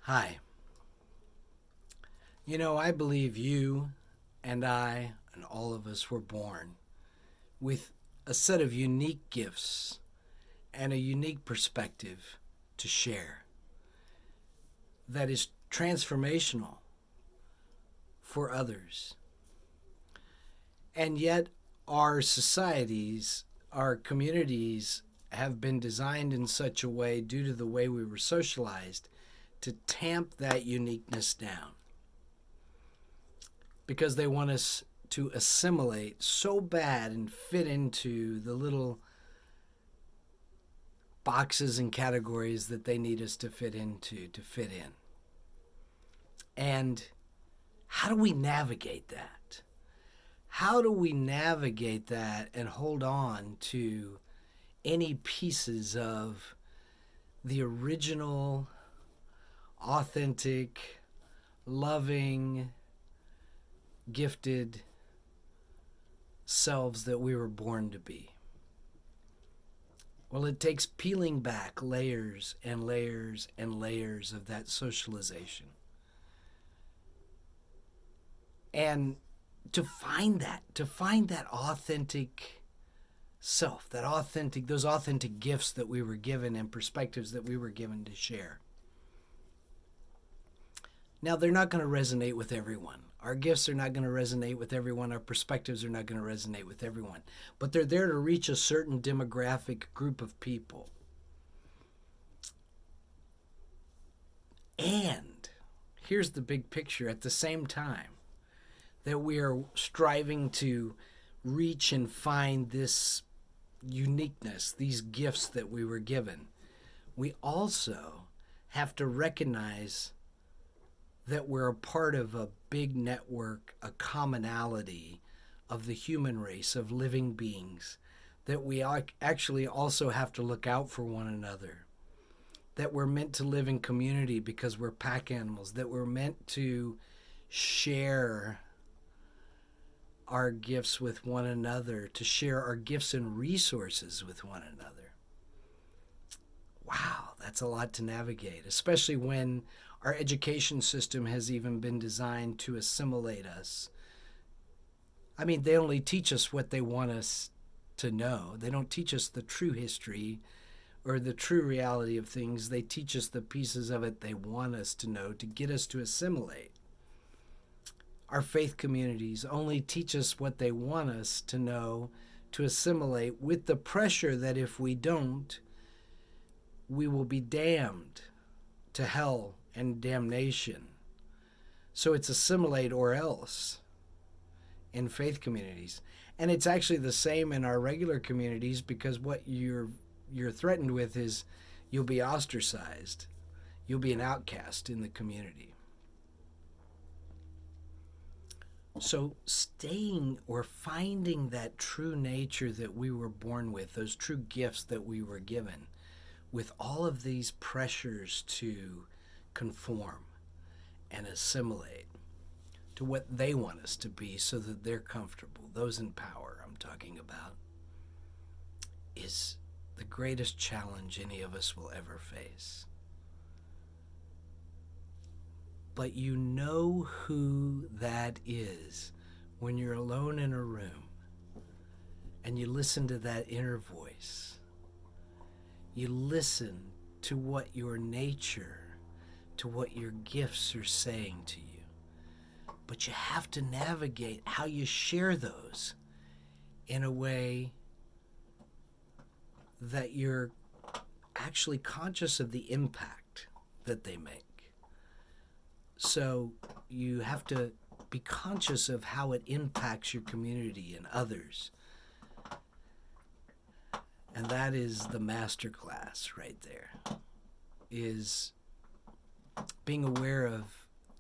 Hi. I believe you and I and all of us were born with a set of unique gifts and a unique perspective to share that is transformational for others. And yet, our societies, our communities have been designed in such a way, due to the way we were socialized, to tamp that uniqueness down because they want us to assimilate so bad and fit into the little boxes and categories that they need us to fit into to fit in. And how do we navigate that? How do we navigate that and hold on to any pieces of the original, authentic, loving, gifted selves that we were born to be? Well, it takes peeling back layers and layers and layers of that socialization. And to find that authentic self, those authentic gifts that we were given and perspectives that we were given to share. Now, they're not going to resonate with everyone. Our gifts are not going to resonate with everyone. Our perspectives are not going to resonate with everyone. But they're there to reach a certain demographic group of people. And here's the big picture: at the same time that we are striving to reach and find this uniqueness, these gifts that we were given, we also have to recognize that we're a part of a big network, a commonality of the human race, of living beings, that we actually also have to look out for one another, that we're meant to live in community because we're pack animals, that we're meant to share our gifts with one another, to share our gifts and resources with one another. Wow, that's a lot to navigate, especially when our education system has even been designed to assimilate us. I mean, they only teach us what they want us to know. They don't teach us the true history or the true reality of things. They teach us the pieces of it they want us to know to get us to assimilate. Our faith communities only teach us what they want us to know to assimilate, with the pressure that if we don't, we will be damned to hell and damnation. So it's assimilate or else in faith communities. And it's actually the same in our regular communities, because what you're threatened with is you'll be ostracized. You'll be an outcast in the community. So staying or finding that true nature that we were born with, those true gifts that we were given, with all of these pressures to conform and assimilate to what they want us to be so that they're comfortable, those in power I'm talking about, is the greatest challenge any of us will ever face. But you know who that is when you're alone in a room and you listen to that inner voice. You listen to what your nature, to what your gifts are saying to you. But you have to navigate how you share those in a way that you're actually conscious of the impact that they make. So you have to be conscious of how it impacts your community and others. And that is the master class right there, is being aware of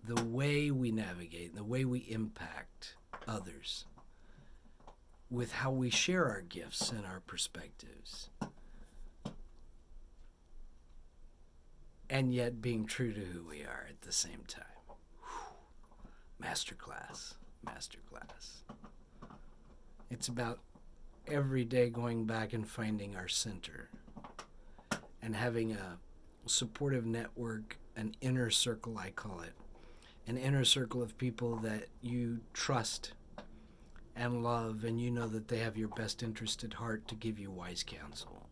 the way we navigate, the way we impact others with how we share our gifts and our perspectives. And yet being true to who we are at the same time. Masterclass. It's about every day going back and finding our center and having a supportive network an inner circle, I call it, an inner circle of people that you trust and love, and you know that they have your best interest at heart to give you wise counsel.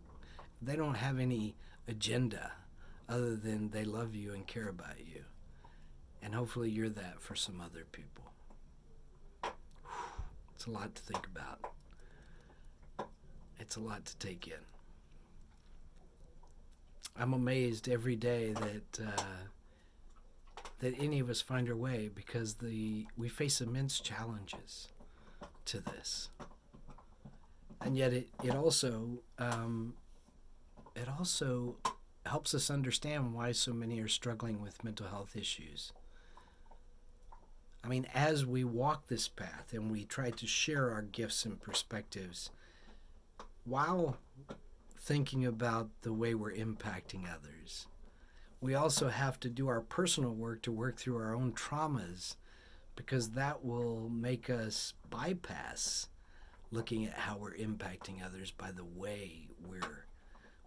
They don't have any agenda other than they love you and care about you. And hopefully you're that for some other people. It's a lot to think about. It's a lot to take in. I'm amazed every day that any of us find our way, because we face immense challenges to this, and yet it also helps us understand why so many are struggling with mental health issues. I mean, as we walk this path and we try to share our gifts and perspectives while thinking about the way we're impacting others, we also have to do our personal work to work through our own traumas, because that will make us bypass looking at how we're impacting others by the way we're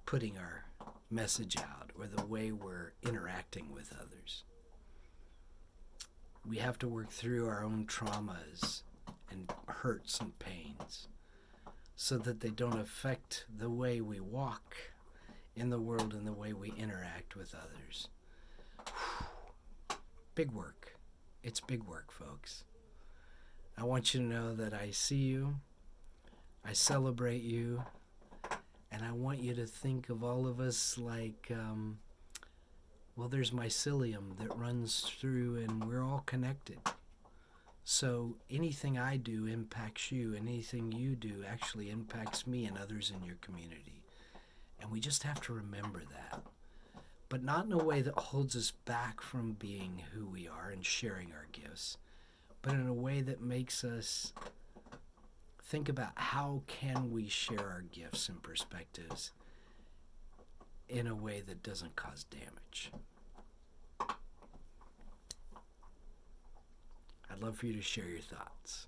putting our message out or the way we're interacting with others. We have to work through our own traumas and hurts and pains so that they don't affect the way we walk in the world and the way we interact with others. Big work. It's big work, folks. I want you to know that I see you, I celebrate you, and I want you to think of all of us like, there's mycelium that runs through, and we're all connected. So anything I do impacts you, and anything you do actually impacts me and others in your community. And we just have to remember that. But not in a way that holds us back from being who we are and sharing our gifts, but in a way that makes us think about how can we share our gifts and perspectives in a way that doesn't cause damage. I'd love for you to share your thoughts.